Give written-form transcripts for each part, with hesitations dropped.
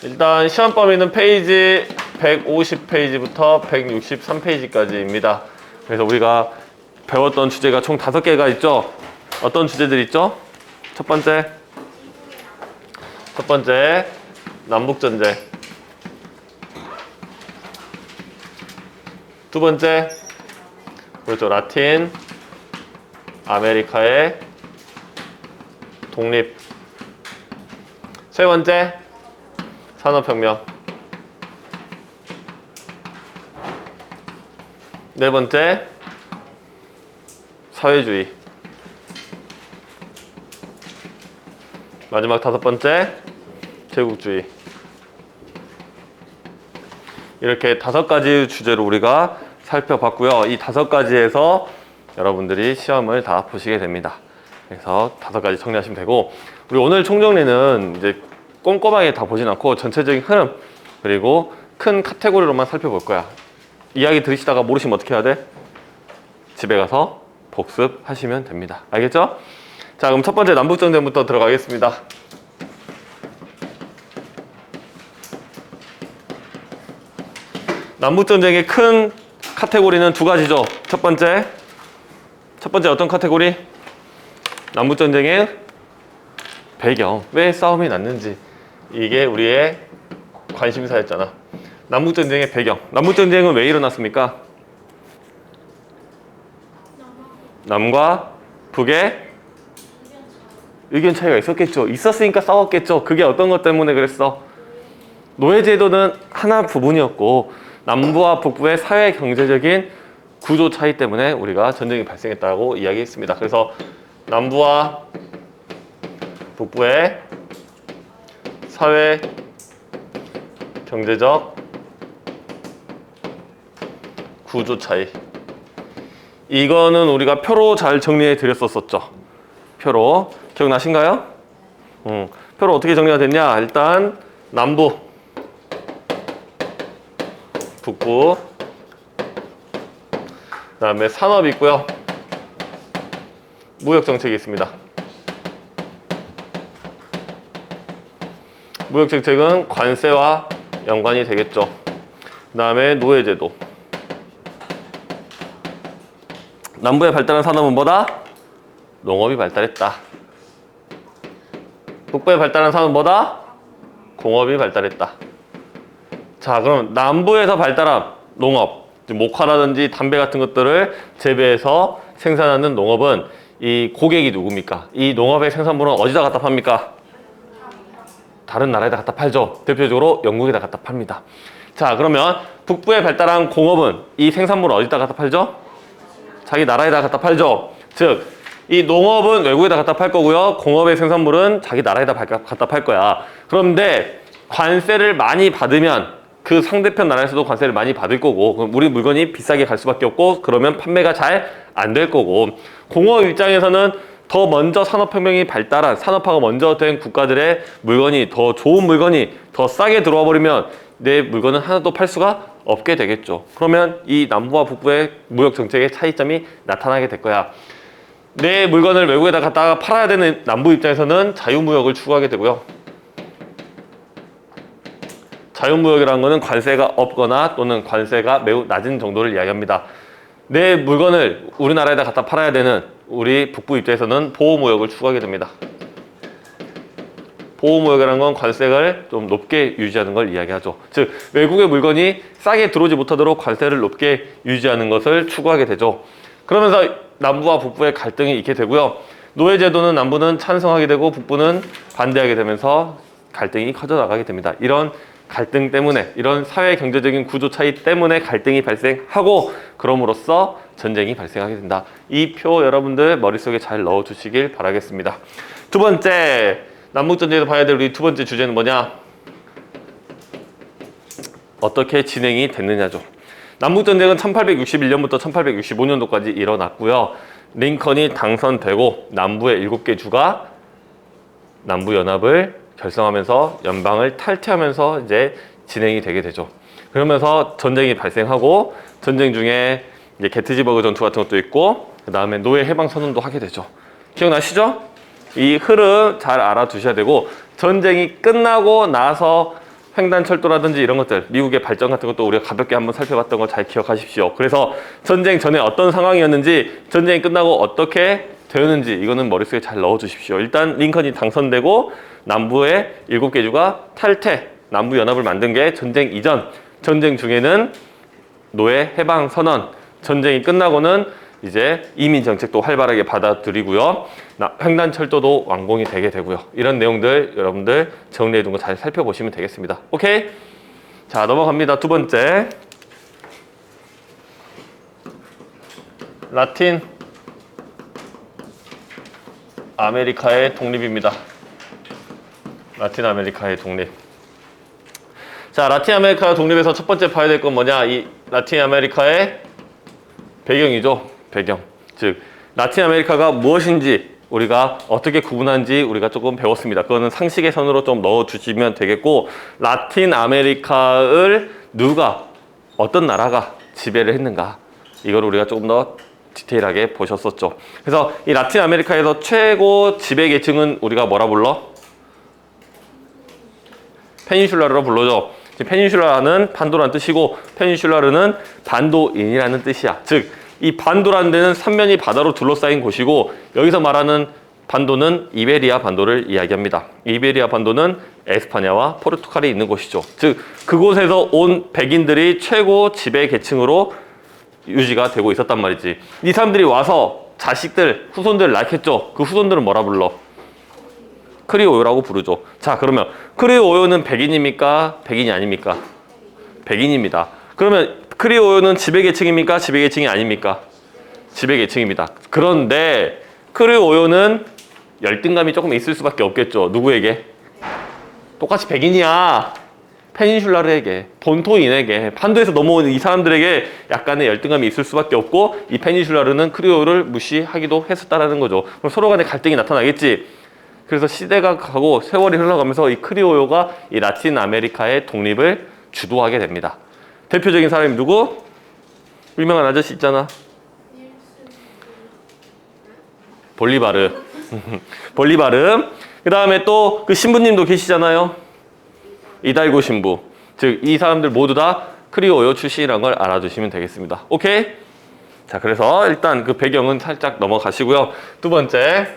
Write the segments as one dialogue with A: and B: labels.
A: 일단 시험 범위는 페이지 150페이지부터 163페이지까지입니다. 그래서 우리가 배웠던 주제가 총 5개가 있죠. 어떤 주제들 있죠? 첫 번째 남북전쟁. 두 번째, 그렇죠, 라틴 아메리카의 독립. 세 번째, 산업혁명. 네 번째, 사회주의. 마지막 5번째, 제국주의. 이렇게 5가지 주제로 우리가 살펴봤고요. 이 5가지에서 여러분들이 시험을 다 보시게 됩니다. 그래서 5가지 정리하시면 되고, 우리 오늘 총정리는 이제 꼼꼼하게 다 보진 않고 전체적인 흐름 그리고 큰 카테고리로만 살펴볼 거야. 이야기 들으시다가 모르시면 어떻게 해야 돼? 집에 가서 복습하시면 됩니다. 알겠죠? 자, 그럼 첫 번째 남북전쟁부터 들어가겠습니다. 남북전쟁의 큰 카테고리는 2가지죠. 첫 번째 어떤 카테고리? 남북전쟁의 배경, 왜 싸움이 났는지. 이게 우리의 관심사였잖아. 남북전쟁의 배경. 남북전쟁은 왜 일어났습니까? 남과 북의 의견 차이가 있었겠죠. 있었으니까 싸웠겠죠. 그게 어떤 것 때문에 그랬어? 노예제도는 하나 부분이었고 남부와 북부의 사회 경제적인 구조 차이 때문에 우리가 전쟁이 발생했다고 이야기했습니다. 그래서 남부와 북부의 사회 경제적 구조 차이. 이거는 우리가 표로 잘 정리해 드렸었죠. 표로 기억나신가요? 표로 어떻게 정리가 됐냐? 일단 남부, 북부, 그 다음에 산업이 있고요. 무역정책이 있습니다. 무역정책은 관세와 연관이 되겠죠. 그 다음에 노예제도. 남부에 발달한 산업은 뭐다? 농업이 발달했다. 북부에 발달한 산업은 뭐다? 공업이 발달했다. 자, 그럼 남부에서 발달한 농업, 목화라든지 담배 같은 것들을 재배해서 생산하는 농업은 이 고객이 누굽니까? 이 농업의 생산물은 어디다 갖다 팝니까? 다른 나라에다 갖다 팔죠. 대표적으로 영국에다 갖다 팝니다. 자, 그러면 북부에 발달한 공업은 이 생산물을 어디다 갖다 팔죠? 자기 나라에다 갖다 팔죠. 즉, 이 농업은 외국에다 갖다 팔 거고요. 공업의 생산물은 자기 나라에다 갖다 팔 거야. 그런데 관세를 많이 받으면 그 상대편 나라에서도 관세를 많이 받을 거고, 그럼 우리 물건이 비싸게 갈 수밖에 없고, 그러면 판매가 잘 안 될 거고, 공업 입장에서는 더 먼저 산업혁명이 발달한, 산업화가 먼저 된 국가들의 물건이, 더 좋은 물건이 더 싸게 들어와 버리면 내 물건은 하나도 팔 수가 없게 되겠죠. 그러면 이 남부와 북부의 무역 정책의 차이점이 나타나게 될 거야. 내 물건을 외국에다 갖다가 팔아야 되는 남부 입장에서는 자유무역을 추구하게 되고요. 자유무역이라는 것은 관세가 없거나 또는 관세가 매우 낮은 정도를 이야기합니다. 내 물건을 우리나라에다 갖다 팔아야 되는 우리 북부 입장에서는 보호무역을 추구하게 됩니다. 보호무역이라는 건 관세를 좀 높게 유지하는 걸 이야기하죠. 즉, 외국의 물건이 싸게 들어오지 못하도록 관세를 높게 유지하는 것을 추구하게 되죠. 그러면서 남부와 북부의 갈등이 있게 되고요. 노예제도는 남부는 찬성하게 되고 북부는 반대하게 되면서 갈등이 커져나가게 됩니다. 이런 갈등 때문에, 이런 사회 경제적인 구조 차이 때문에 갈등이 발생하고, 그럼으로써 전쟁이 발생하게 된다. 이 표 여러분들 머릿속에 잘 넣어주시길 바라겠습니다. 두 번째, 남북전쟁에서 봐야 될 우리 두 번째 주제는 뭐냐? 어떻게 진행이 됐느냐죠. 남북전쟁은 1861년부터 1865년도까지 일어났고요. 링컨이 당선되고 남부의 7개 주가 남부연합을 결성하면서 연방을 탈퇴하면서 이제 진행이 되게 되죠. 그러면서 전쟁이 발생하고, 전쟁 중에 이제 게티즈버그 전투 같은 것도 있고, 그 다음에 노예 해방 선언도 하게 되죠. 기억나시죠? 이 흐름 잘 알아두셔야 되고, 전쟁이 끝나고 나서 횡단철도라든지 이런 것들, 미국의 발전 같은 것도 우리가 가볍게 한번 살펴봤던 거 잘 기억하십시오. 그래서 전쟁 전에 어떤 상황이었는지, 전쟁이 끝나고 어떻게 되었는지 이거는 머릿속에 잘 넣어주십시오. 일단 링컨이 당선되고 남부의 7개 주가 탈퇴, 남부연합을 만든 게 전쟁 이전, 전쟁 중에는 노예 해방 선언, 전쟁이 끝나고는 이제 이민 정책도 활발하게 받아들이고요. 횡단철도도 완공이 되게 되고요. 이런 내용들 여러분들 정리해 둔 거 잘 살펴보시면 되겠습니다. 오케이? 자, 넘어갑니다. 두 번째. 라틴 아메리카의 독립입니다. 라틴 아메리카의 독립. 자, 라틴 아메리카 독립에서 첫 번째 봐야 될 건 뭐냐? 이 라틴 아메리카의 배경이죠. 배경. 즉, 라틴 아메리카가 무엇인지 우리가 어떻게 구분하는지 우리가 조금 배웠습니다. 그거는 상식의 선으로 좀 넣어주시면 되겠고, 라틴 아메리카를 누가, 어떤 나라가 지배를 했는가, 이걸 우리가 조금 더 디테일하게 보셨었죠. 그래서 이 라틴 아메리카에서 최고 지배 계층은 우리가 뭐라 불러? 페닌슐라로 불러죠. 페닌슐라는 판도라는 뜻이고, 페닌슐라르는 반도인이라는 뜻이야. 즉, 이 반도라는 데는 삼면이 바다로 둘러싸인 곳이고, 여기서 말하는 반도는 이베리아 반도를 이야기합니다. 이베리아 반도는 에스파냐와 포르투갈이 있는 곳이죠. 즉, 그곳에서 온 백인들이 최고 지배 계층으로 유지가 되고 있었단 말이지. 이 사람들이 와서 자식들, 후손들을 낳겠죠. 그 후손들은 뭐라 불러? 크리오요라고 부르죠. 자, 그러면 크리오요는 백인입니까? 백인이 아닙니까? 백인입니다. 그러면 크리오요는 지배계층입니까? 지배계층이 아닙니까? 지배계층입니다. 그런데 크리오요는 열등감이 조금 있을 수밖에 없겠죠. 누구에게? 똑같이 백인이야. 페닌슐라르에게, 본토인에게, 판도에서 넘어온 이 사람들에게 약간의 열등감이 있을 수밖에 없고, 이 페닌슐라르는 크리오요를 무시하기도 했었다라는 거죠. 그럼 서로 간에 갈등이 나타나겠지. 그래서 시대가 가고 세월이 흘러가면서 이 크리오요가 이 라틴 아메리카의 독립을 주도하게 됩니다. 대표적인 사람이 누구? 유명한 아저씨 있잖아. 볼리바르. 볼리바르. 그 다음에 또 그 신부님도 계시잖아요. 이달고 신부. 즉, 이 사람들 모두 다 크리오요 출신이라는 걸 알아두시면 되겠습니다. 오케이? 자, 그래서 일단 그 배경은 살짝 넘어가시고요. 두 번째,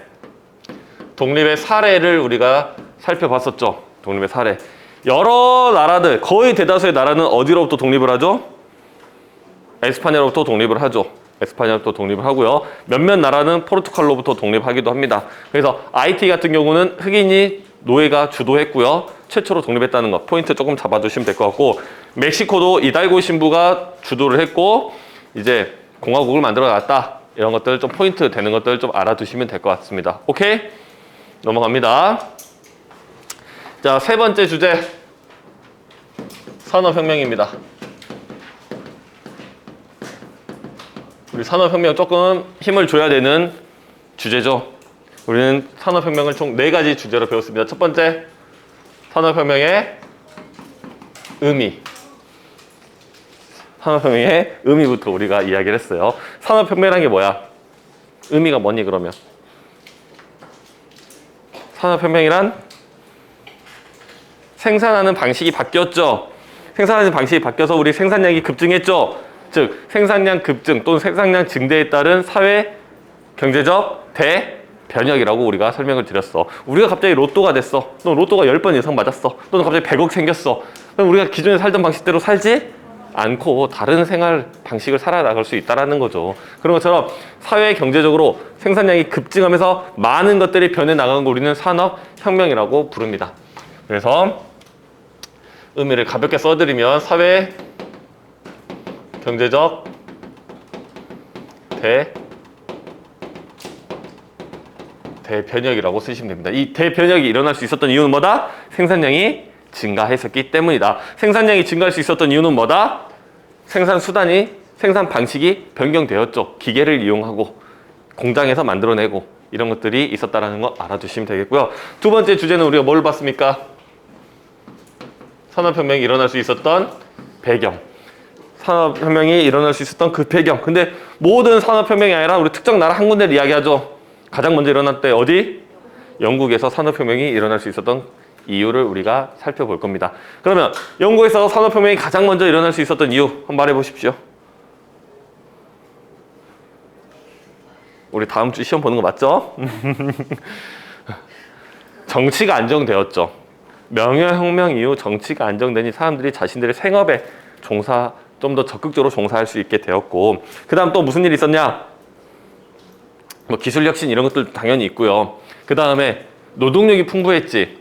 A: 독립의 사례를 우리가 살펴봤었죠. 독립의 사례. 여러 나라들, 거의 대다수의 나라는 어디로부터 독립을 하죠? 에스파냐로부터 독립을 하죠. 에스파냐로부터 독립을 하고요. 몇몇 나라는 포르투갈로부터 독립하기도 합니다. 그래서 아이티 같은 경우는 흑인이 노예가 주도했고요. 최초로 독립했다는 거 포인트 조금 잡아주시면 될 것 같고, 멕시코도 이달고 신부가 주도를 했고 이제 공화국을 만들어 놨다. 이런 것들 좀 포인트 되는 것들 좀 알아두시면 될 것 같습니다. 오케이? 넘어갑니다. 자, 세 번째 주제, 산업혁명입니다. 우리 산업혁명 조금 힘을 줘야 되는 주제죠. 우리는 산업혁명을 총 4가지 주제로 배웠습니다. 첫 번째, 산업혁명의 의미. 산업혁명의 의미부터 우리가 이야기를 했어요. 산업혁명이란 게 뭐야? 의미가 뭐니 그러면? 산업혁명이란 생산하는 방식이 바뀌었죠. 생산하는 방식이 바뀌어서 우리 생산량이 급증했죠. 즉, 생산량 급증 또는 생산량 증대에 따른 사회 경제적 대변혁이라고 우리가 설명을 드렸어. 우리가 갑자기 로또가 됐어. 또는 로또가 10번 이상 맞았어. 또는 갑자기 100억 생겼어. 그럼 우리가 기존에 살던 방식대로 살지 않고 다른 생활 방식을 살아나갈 수 있다는 거죠. 그런 것처럼 사회 경제적으로 생산량이 급증하면서 많은 것들이 변해 나가는 거 우리는 산업혁명이라고 부릅니다. 그래서 의미를 가볍게 써드리면 사회 경제적 대변혁이라고 쓰시면 됩니다. 이 대변혁이 일어날 수 있었던 이유는 뭐다? 생산량이 증가했었기 때문이다. 생산량이 증가할 수 있었던 이유는 뭐다? 생산 수단이, 생산 방식이 변경되었죠. 기계를 이용하고 공장에서 만들어내고 이런 것들이 있었다는 거 알아두시면 되겠고요. 두 번째 주제는 우리가 뭘 봤습니까? 산업혁명이 일어날 수 있었던 배경. 산업혁명이 일어날 수 있었던 그 배경. 근데 모든 산업혁명이 아니라 우리 특정 나라 한 군데를 이야기하죠. 가장 먼저 일어날 때 어디? 영국에서 산업혁명이 일어날 수 있었던 이유를 우리가 살펴볼 겁니다. 그러면 영국에서 산업혁명이 가장 먼저 일어날 수 있었던 이유 한번 말해 보십시오. 우리 다음 주 시험 보는 거 맞죠? 정치가 안정되었죠. 명예혁명 이후 정치가 안정되니 사람들이 자신들의 생업에 좀 더 적극적으로 종사할 수 있게 되었고, 그 다음 또 무슨 일이 있었냐? 뭐 기술혁신 이런 것들 당연히 있고요. 그 다음에 노동력이 풍부했지.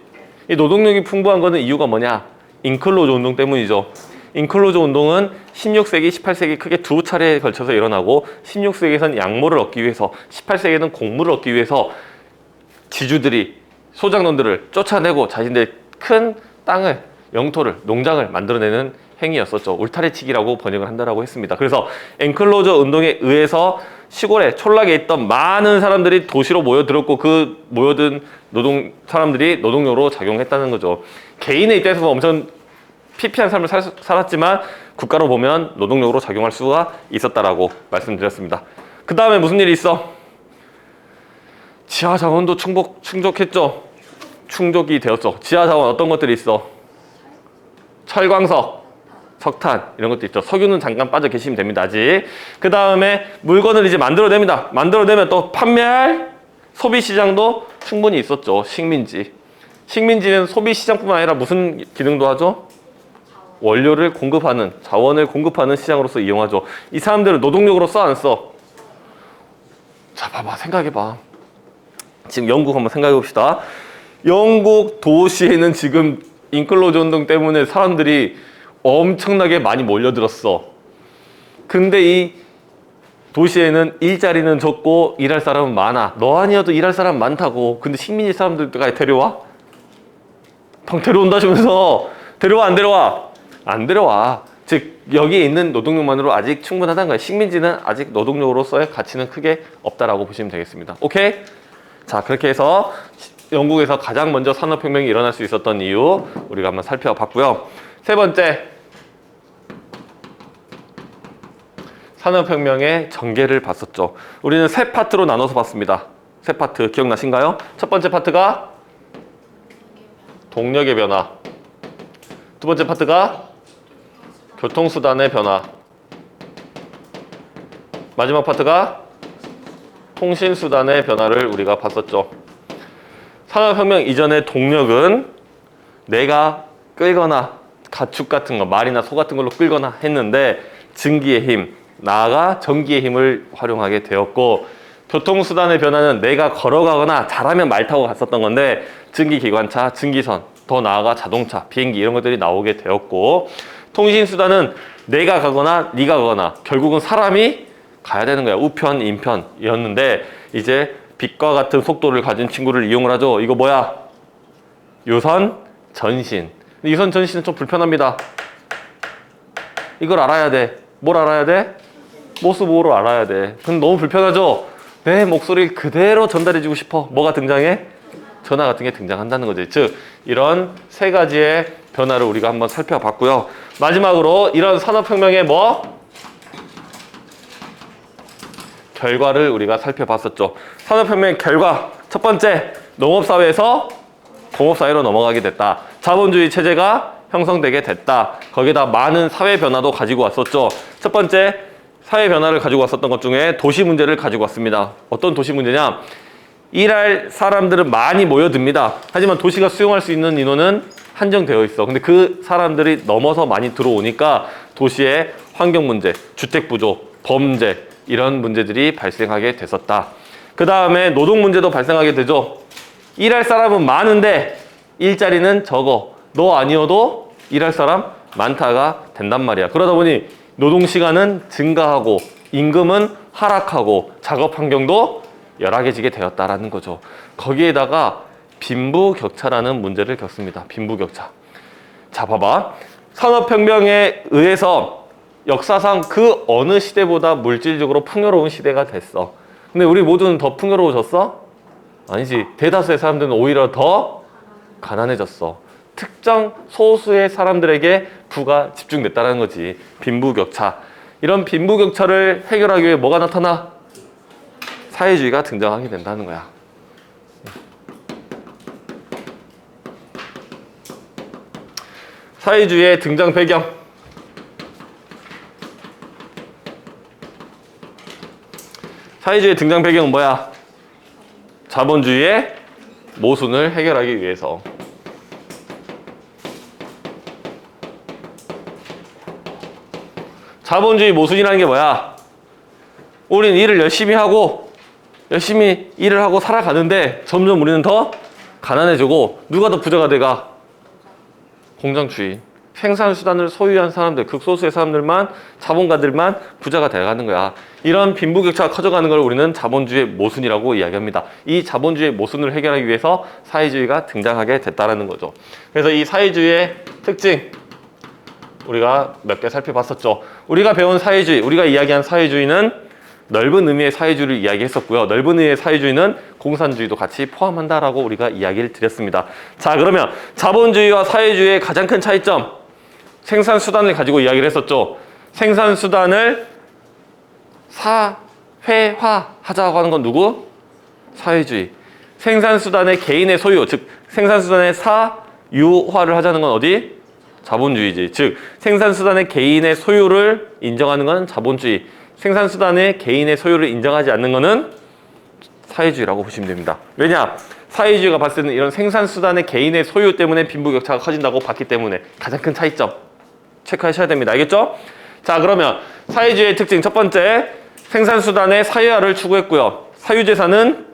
A: 이 노동력이 풍부한 거는 이유가 뭐냐? 인클로즈 운동 때문이죠. 인클로즈 운동은 16세기, 18세기 크게 두 차례에 걸쳐서 일어나고, 16세기에서는 양모를 얻기 위해서, 18세기에는 곡물을 얻기 위해서 지주들이 소작농들을 쫓아내고 자신들의 큰 땅을, 영토를, 농장을 만들어내는 행위였었죠. 울타리치기라고 번역을 한다라고 했습니다. 그래서 엔클로저 운동에 의해서 시골에 촌락에 있던 많은 사람들이 도시로 모여들었고, 그 모여든 사람들이 노동력으로 작용했다는 거죠. 개인의 입장에서 엄청 피폐한 삶을 살았지만 국가로 보면 노동력으로 작용할 수가 있었다라고 말씀드렸습니다. 그 다음에 무슨 일이 있어? 지하 자원도 충족했죠. 충족이 되었죠. 지하 자원 어떤 것들이 있어? 철광석, 석탄 이런 것도 있죠. 석유는 잠깐 빠져 계시면 됩니다. 아직. 그 다음에 물건을 이제 만들어냅니다. 만들어내면 또 판매할 소비 시장도 충분히 있었죠. 식민지. 식민지는 소비 시장뿐만 아니라 무슨 기능도 하죠? 원료를 공급하는, 자원을 공급하는 시장으로서 이용하죠. 이 사람들을 노동력으로 써 안 써? 자, 봐봐. 생각해봐. 지금 영국 한번 생각해 봅시다. 영국 도시에는 지금 인클로즈 운동 때문에 사람들이 엄청나게 많이 몰려들었어. 근데 이 도시에는 일자리는 적고 일할 사람은 많아. 너 아니어도 일할 사람 많다고. 근데 식민지 사람들까지 데려와? 방 데려온다시면서. 데려와 안 데려와? 안 데려와. 즉 여기에 있는 노동력만으로 아직 충분하다는 거야. 식민지는 아직 노동력으로서의 가치는 크게 없다라고 보시면 되겠습니다. 오케이? 자, 그렇게 해서 영국에서 가장 먼저 산업혁명이 일어날 수 있었던 이유 우리가 한번 살펴봤고요. 세 번째, 산업혁명의 전개를 봤었죠. 우리는 세 파트로 나눠서 봤습니다. 세 파트 기억나신가요? 첫 번째 파트가 동력의 변화, 두 번째 파트가 교통수단의 변화, 마지막 파트가 통신수단의 변화를 우리가 봤었죠. 산업혁명 이전의 동력은 내가 끌거나 가축 같은 거, 말이나 소 같은 걸로 끌거나 했는데 증기의 힘, 나아가 전기의 힘을 활용하게 되었고, 교통수단의 변화는 내가 걸어가거나 잘하면 말 타고 갔었던 건데 증기기관차, 증기선, 더 나아가 자동차, 비행기 이런 것들이 나오게 되었고, 통신수단은 내가 가거나 네가 가거나 결국은 사람이 가야 되는 거야. 우편, 인편이었는데 이제 빛과 같은 속도를 가진 친구를 이용을 하죠. 이거 뭐야? 유선, 전신. 유선, 전신은 좀 불편합니다. 이걸 알아야 돼. 뭘 알아야 돼? 모습으로 알아야 돼. 근데 너무 불편하죠? 내 목소리를 그대로 전달해주고 싶어. 뭐가 등장해? 전화 같은 게 등장한다는 거지. 즉 이런 세 가지의 변화를 우리가 한번 살펴봤고요. 마지막으로 이런 산업혁명의 결과를 우리가 살펴봤었죠. 산업혁명의 결과, 첫 번째, 농업사회에서 공업사회로 넘어가게 됐다. 자본주의 체제가 형성되게 됐다. 거기다 많은 사회 변화도 가지고 왔었죠. 첫 번째, 사회 변화를 가지고 왔었던 것 중에 도시 문제를 가지고 왔습니다. 어떤 도시 문제냐? 일할 사람들은 많이 모여듭니다. 하지만 도시가 수용할 수 있는 인원은 한정되어 있어. 근데 그 사람들이 넘어서 많이 들어오니까 도시의 환경 문제, 주택 부족, 범죄 이런 문제들이 발생하게 됐었다. 그 다음에 노동 문제도 발생하게 되죠. 일할 사람은 많은데 일자리는 적어. 너 아니어도 일할 사람 많다가 된단 말이야. 그러다 보니 노동 시간은 증가하고 임금은 하락하고 작업 환경도 열악해지게 되었다라는 거죠. 거기에다가 빈부격차라는 문제를 겪습니다. 빈부격차. 자, 봐봐. 산업혁명에 의해서 역사상 그 어느 시대보다 물질적으로 풍요로운 시대가 됐어. 근데 우리 모두는 더 풍요로워졌어? 아니지. 대다수의 사람들은 오히려 더 가난해졌어. 특정 소수의 사람들에게 부가 집중됐다는 거지. 빈부격차. 이런 빈부격차를 해결하기 위해 뭐가 나타나? 사회주의가 등장하게 된다는 거야. 사회주의의 등장 배경. 사회주의의 등장 배경은 뭐야? 자본주의의 모순을 해결하기 위해서. 자본주의 모순이라는 게 뭐야? 우린 일을 열심히 하고 열심히 일을 하고 살아가는데 점점 우리는 더 가난해지고 누가 더 부자가 돼가? 공장주의. 생산수단을 소유한 사람들, 극소수의 사람들만, 자본가들만 부자가 돼가는 거야. 이런 빈부격차가 커져가는 걸 우리는 자본주의의 모순이라고 이야기합니다. 이 자본주의의 모순을 해결하기 위해서 사회주의가 등장하게 됐다는 거죠. 그래서 이 사회주의의 특징 우리가 몇 개 살펴봤었죠. 우리가 배운 사회주의, 우리가 이야기한 사회주의는 넓은 의미의 사회주의를 이야기했었고요. 넓은 의미의 사회주의는 공산주의도 같이 포함한다라고 우리가 이야기를 드렸습니다. 자, 그러면 자본주의와 사회주의의 가장 큰 차이점, 생산수단을 가지고 이야기를 했었죠. 생산수단을 사회화하자고 하는 건 누구? 사회주의. 생산수단의 개인의 소유, 즉 생산수단의 사유화를 하자는 건 어디? 자본주의지. 즉 생산수단의 개인의 소유를 인정하는 건 자본주의. 생산수단의 개인의 소유를 인정하지 않는 것은 사회주의라고 보시면 됩니다. 왜냐? 사회주의가 봤을 때는 이런 생산수단의 개인의 소유 때문에 빈부격차가 커진다고 봤기 때문에 가장 큰 차이점 체크하셔야 됩니다. 알겠죠? 자, 그러면 사회주의의 특징 첫 번째, 생산수단의 사유화를 추구했고요. 사유재산은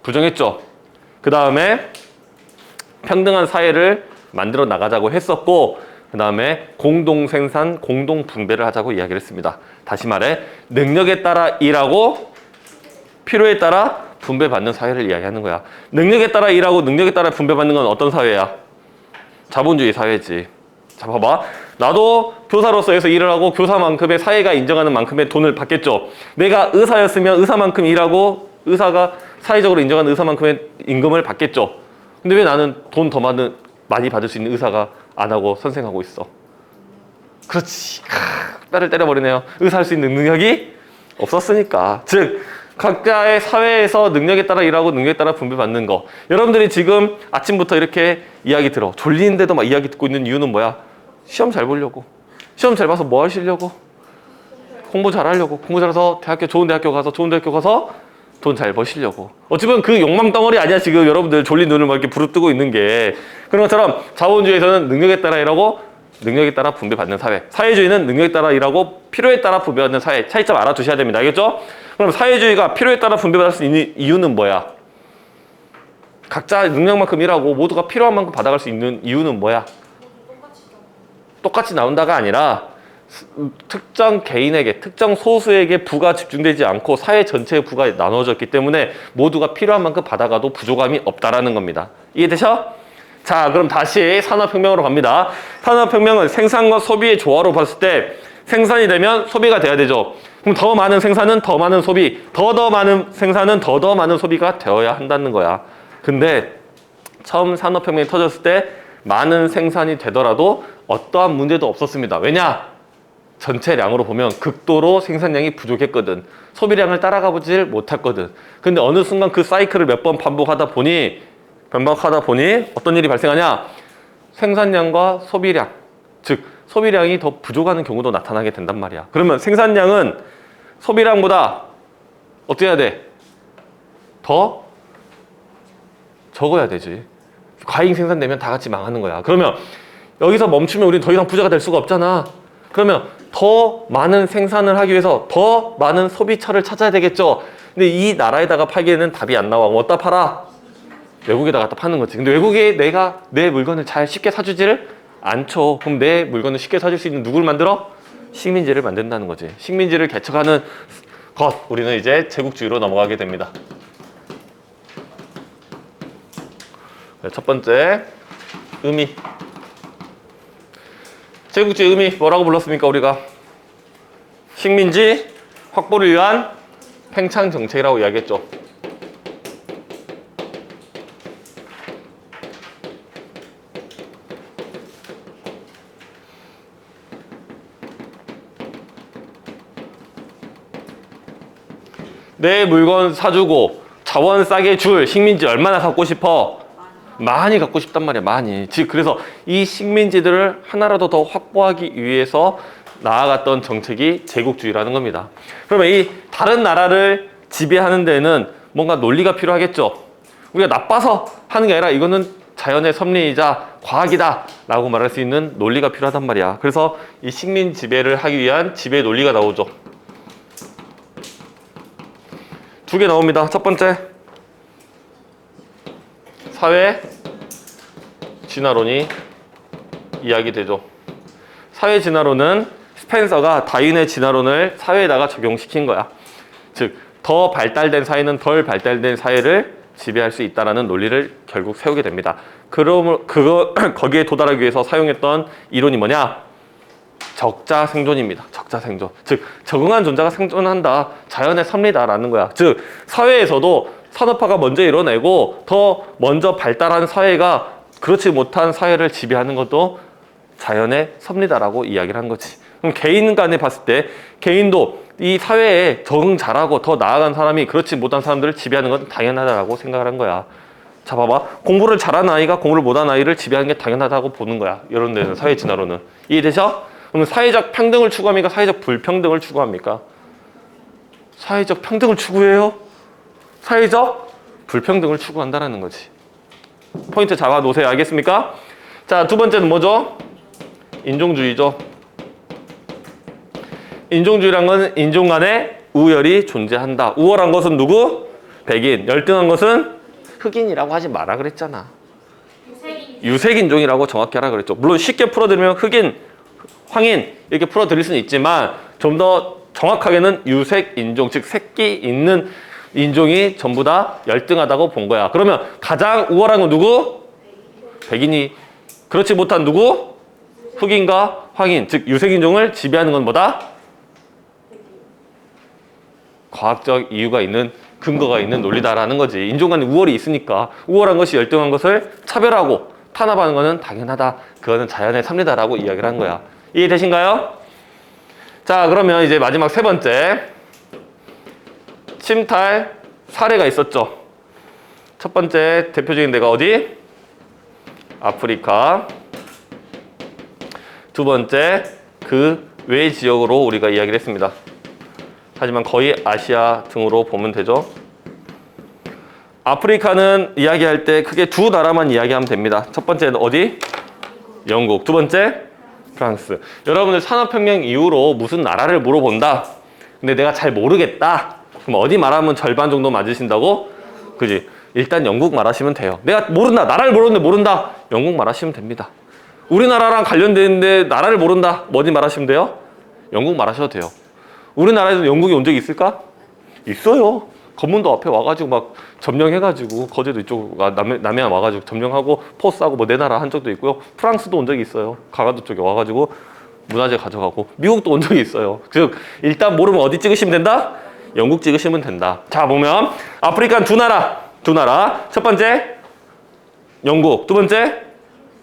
A: 부정했죠. 그 다음에 평등한 사회를 만들어 나가자고 했었고, 그 다음에 공동생산, 공동분배를 하자고 이야기를 했습니다. 다시 말해 능력에 따라 일하고 필요에 따라 분배받는 사회를 이야기하는 거야. 능력에 따라 일하고 능력에 따라 분배받는 건 어떤 사회야? 자본주의 사회지. 자, 봐봐. 나도 교사로서 해서 일을 하고 교사만큼의 사회가 인정하는 만큼의 돈을 받겠죠. 내가 의사였으면 의사만큼 일하고 의사가 사회적으로 인정하는 의사만큼의 임금을 받겠죠. 근데 왜 나는 돈 더 많이 받을 수 있는 의사가 안 하고 선생하고 있어? 그렇지. 뼈를 때려버리네요. 의사 할 수 있는 능력이 없었으니까. 즉 각자의 사회에서 능력에 따라 일하고 능력에 따라 분배받는 거. 여러분들이 지금 아침부터 이렇게 이야기 들어. 졸리는데도 막 이야기 듣고 있는 이유는 뭐야? 시험 잘 보려고. 시험 잘 봐서 뭐 하시려고? 공부 잘 하려고. 공부 잘해서 좋은 대학교 가서 돈 잘 버시려고. 어찌 보면 그 욕망 덩어리 아니야 지금 여러분들 졸린 눈을 막 이렇게 부릅뜨고 있는 게. 그런 것처럼 자본주의에서는 능력에 따라 일하고 능력에 따라 분배받는 사회. 사회주의는 능력에 따라 일하고 필요에 따라 분배받는 사회. 차이점 알아두셔야 됩니다. 알겠죠? 그럼 사회주의가 필요에 따라 분배받을 수 있는 이유는 뭐야? 각자 능력만큼 일하고 모두가 필요한 만큼 받아갈 수 있는 이유는 뭐야? 똑같이 나온다가 아니라 특정 개인에게, 특정 소수에게 부가 집중되지 않고 사회 전체의 부가 나눠졌기 때문에 모두가 필요한 만큼 받아가도 부족함이 없다라는 겁니다. 이해되셔? 자, 그럼 다시 산업혁명으로 갑니다. 산업혁명은 생산과 소비의 조화로 봤을 때 생산이 되면 소비가 돼야 되죠. 그럼 더 많은 생산은 더 많은 소비, 더 많은 생산은 더 많은 소비가 되어야 한다는 거야. 근데 처음 산업혁명이 터졌을 때 많은 생산이 되더라도 어떠한 문제도 없었습니다. 왜냐? 전체량으로 보면 극도로 생산량이 부족했거든. 소비량을 따라가 보질 못했거든. 근데 어느 순간 그 사이클을 몇 번 반복하다 보니 어떤 일이 발생하냐? 생산량과 소비량, 즉 소비량이 더 부족하는 경우도 나타나게 된단 말이야. 그러면 생산량은 소비량보다 어떻게 해야 돼? 더 적어야 되지. 과잉 생산되면 다 같이 망하는 거야. 그러면 여기서 멈추면 우리는 더 이상 부자가 될 수가 없잖아. 그러면 더 많은 생산을 하기 위해서 더 많은 소비처를 찾아야 되겠죠. 근데 이 나라에다가 팔기에는 답이 안 나와. 어디다 팔아? 외국에다 갖다 파는 거지. 근데 외국에 내가 내 물건을 잘 쉽게 사주지를 않죠. 그럼 내 물건을 쉽게 사줄 수 있는 누구를 만들어? 식민지를 만든다는 거지. 식민지를 개척하는 것. 우리는 이제 제국주의로 넘어가게 됩니다. 첫 번째 의미. 제국주의 의미 뭐라고 불렀습니까? 우리가 식민지 확보를 위한 팽창 정책이라고 이야기했죠. 내 물건 사주고 자원 싸게 줄 식민지 얼마나 갖고 싶어? 많이 갖고 싶단 말이야, 많이. 즉 그래서 이 식민지들을 하나라도 더 확보하기 위해서 나아갔던 정책이 제국주의라는 겁니다. 그러면 이 다른 나라를 지배하는 데는 뭔가 논리가 필요하겠죠. 우리가 나빠서 하는 게 아니라 이거는 자연의 섭리이자 과학이다 라고 말할 수 있는 논리가 필요하단 말이야. 그래서 이 식민 지배를 하기 위한 지배 논리가 나오죠. 두 개 나옵니다. 첫 번째, 사회 진화론이 이야기되죠. 사회 진화론은 스펜서가 다윈의 진화론을 사회에다가 적용시킨 거야. 즉, 더 발달된 사회는 덜 발달된 사회를 지배할 수 있다는 논리를 결국 세우게 됩니다. 거기에 도달하기 위해서 사용했던 이론이 뭐냐? 적자 생존입니다. 적자 생존. 즉, 적응한 존재가 생존한다. 자연의 섭리다라는 거야. 즉, 사회에서도 산업화가 먼저 이뤄내고 더 먼저 발달한 사회가 그렇지 못한 사회를 지배하는 것도 자연의 섭리다라고 이야기를 한 거지. 그럼 개인 간에 봤을 때 개인도 이 사회에 적응 잘하고 더 나아간 사람이 그렇지 못한 사람들을 지배하는 건 당연하다라고 생각을 한 거야. 자, 봐봐. 공부를 잘한 아이가 공부를 못한 아이를 지배하는 게 당연하다고 보는 거야. 이런 데는 사회 진화론은. 이해되죠? 그러면 사회적 평등을 추구합니까? 사회적 불평등을 추구합니까? 사회적 평등을 추구해요? 사회적 불평등을 추구한다라는 거지. 포인트 잡아 놓으세요. 알겠습니까? 자, 두 번째는 뭐죠? 인종주의죠. 인종주의란 건 인종 간의 우열이 존재한다. 우월한 것은 누구? 백인. 열등한 것은 흑인이라고 하지 마라 그랬잖아. 유색인종이라고 정확히 하라 그랬죠. 물론 쉽게 풀어드리면 흑인, 황인 이렇게 풀어드릴 수는 있지만 좀 더 정확하게는 유색인종, 즉 색기 있는 인종이 전부 다 열등하다고 본 거야. 그러면 가장 우월한 건 누구? 백인이. 그렇지 못한 누구? 흑인과 황인, 즉 유색인종을 지배하는 건 뭐다? 과학적 이유가 있는, 근거가 있는 논리다라는 거지. 인종 간의 우월이 있으니까 우월한 것이 열등한 것을 차별하고 탄압하는 것은 당연하다. 그거는 자연의 섭리다라고 이야기를 한 거야. 이해되신가요? 자, 그러면 이제 마지막 세 번째, 침탈 사례가 있었죠. 첫 번째 대표적인 데가 어디? 아프리카. 두 번째, 그 외 지역으로 우리가 이야기를 했습니다. 하지만 거의 아시아 등으로 보면 되죠. 아프리카는 이야기할 때 크게 두 나라만 이야기하면 됩니다. 첫 번째는 어디? 영국. 두 번째? 프랑스. 여러분들 산업혁명 이후로 무슨 나라를 물어본다. 근데 내가 잘 모르겠다. 그럼 어디 말하면 절반 정도 맞으신다고? 그지? 일단 영국 말하시면 돼요. 내가 모른다. 나라를 모르는데 모른다. 영국 말하시면 됩니다. 우리나라랑 관련되는데 나라를 모른다. 어디 말하시면 돼요? 영국 말하셔도 돼요. 우리나라에서 영국이 온 적이 있을까? 있어요. 검문도 앞에 와가지고 막 점령해가지고 거제도 이쪽 남해안 와가지고 점령하고 포스하고 뭐 내 나라 한 적도 있고요. 프랑스도 온 적이 있어요. 강화도 쪽에 와가지고 문화재 가져가고. 미국도 온 적이 있어요. 즉 일단 모르면 어디 찍으시면 된다? 영국 찍으시면 된다. 자, 보면 아프리카 두 나라. 첫 번째 영국, 두 번째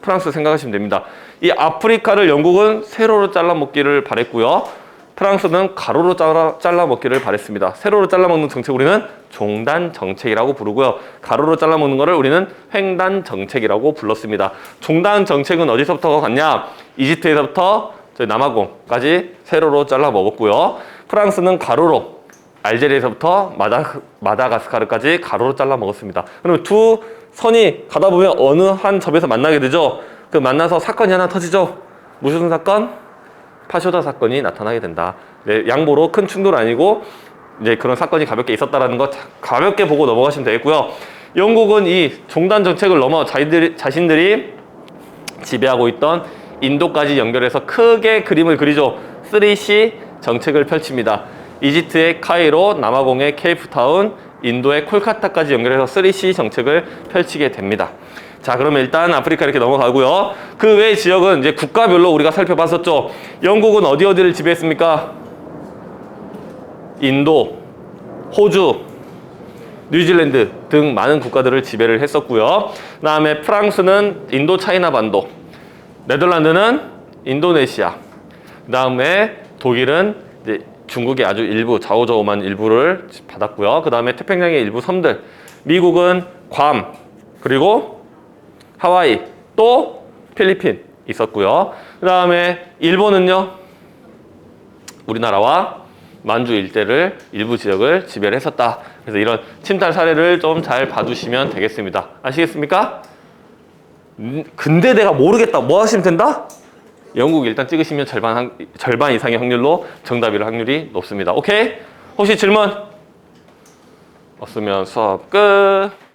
A: 프랑스 생각하시면 됩니다. 이 아프리카를 영국은 세로로 잘라 먹기를 바랬고요. 프랑스는 가로로 잘라 먹기를 바랬습니다. 세로로 잘라 먹는 정책 우리는 종단 정책이라고 부르고요. 가로로 잘라 먹는 거를 우리는 횡단 정책이라고 불렀습니다. 종단 정책은 어디서부터 갔냐? 이집트에서부터 저희 남아공까지 세로로 잘라 먹었고요. 프랑스는 가로로 알제리에서부터 마다가스카르까지 가로로 잘라 먹었습니다. 그러면 두 선이 가다 보면 어느 한 접에서 만나게 되죠. 그 만나서 사건이 하나 터지죠. 무슨 사건? 파쇼다 사건이 나타나게 된다. 네, 양보로 큰 충돌 아니고 이제 그런 사건이 가볍게 있었다라는 거 가볍게 보고 넘어가시면 되겠고요. 영국은 이 종단 정책을 넘어 자신들이 지배하고 있던 인도까지 연결해서 크게 그림을 그리죠. 3C 정책을 펼칩니다. 이집트의 카이로, 남아공의 케이프타운, 인도의 콜카타까지 연결해서 3C 정책을 펼치게 됩니다. 자, 그러면 일단 아프리카 이렇게 넘어가고요. 그 외 지역은 이제 국가별로 우리가 살펴봤었죠. 영국은 어디를 지배했습니까? 인도, 호주, 뉴질랜드 등 많은 국가들을 지배를 했었고요. 그 다음에 프랑스는 인도 차이나 반도, 네덜란드는 인도네시아, 그 다음에 독일은 이제 중국의 아주 일부, 좌우저우만 일부를 받았고요. 그 다음에 태평양의 일부 섬들, 미국은 괌, 그리고 하와이, 또 필리핀 있었고요. 그 다음에 일본은요, 우리나라와 만주 일대를 일부 지역을 지배를 했었다. 그래서 이런 침탈 사례를 좀 잘 봐주시면 되겠습니다. 아시겠습니까? 근데 내가 모르겠다. 뭐 하시면 된다? 영국 일단 찍으시면 절반 이상의 확률로 정답일 확률이 높습니다. 오케이? 혹시 질문 없으면 수업 끝.